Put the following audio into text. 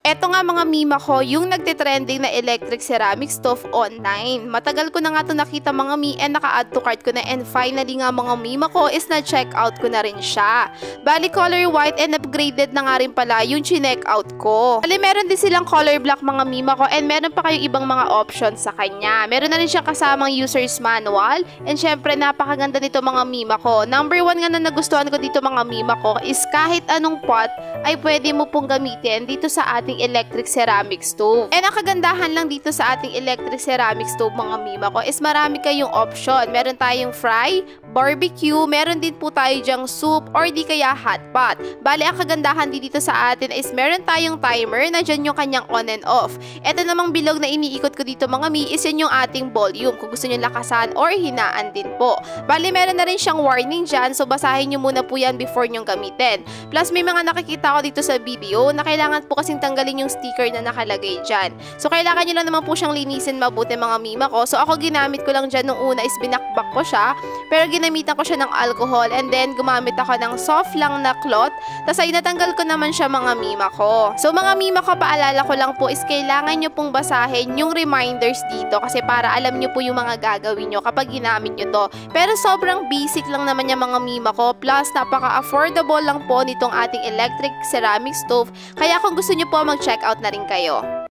Eto nga mga mima ko, yung nagtitrending na electric ceramic stove online. Matagal ko na nga ito nakita mga mi and naka-add to cart ko na, and finally nga mga mima ko is na-check out ko na rin siya. Bali color white and upgraded na nga rin pala yung chinek out ko. Bali meron din silang color black mga mima ko, and meron pa kayong ibang mga options sa kanya. Meron na rin siyang kasamang user's manual, and syempre napakaganda nito mga mima ko. Number 1 nga na nagustuhan ko dito mga mima ko is kahit anong pot ay pwede mo pong gamitin dito sa ating electric ceramic stove. And ang kagandahan lang dito sa ating electric ceramic stove mga mima ko is marami kayong option. Meron tayong fry, barbecue, meron din po tayo dyang soup or di kaya hot pot. Bali ang kagandahan din dito sa atin is meron tayong timer na dyan yung kanyang on and off. Ito namang bilog na iniikot ko dito mga mi is yun yung ating volume kung gusto nyo lakasan or hinaan din po. Bali meron na rin siyang warning dyan, so basahin nyo muna po yan before nyo gamitin. Plus may mga nakikita ko dito sa video na kailangan po kasing tanggalin yung sticker na nakalagay dyan. So kailangan nyo lang naman po siyang linisin mabuti mga mima ko. So ako ginamit ko lang dyan nung una is binakbak ko siya, pero ginamitan ko siya ng alcohol and then gumamit ako ng soft lang na cloth. Tapos ay natanggal ko naman siya mga mima ko. So mga mima ko, paalala ko lang po is kailangan nyo pong basahin yung reminders dito kasi para alam nyo po yung mga gagawin nyo kapag ginamit nyo to. Pero sobrang basic lang naman yung mga mima ko, plus napaka-affordable lang po nitong ating electric ceramic stove. Kaya kung gusto nyo po mag-check out na rin kayo.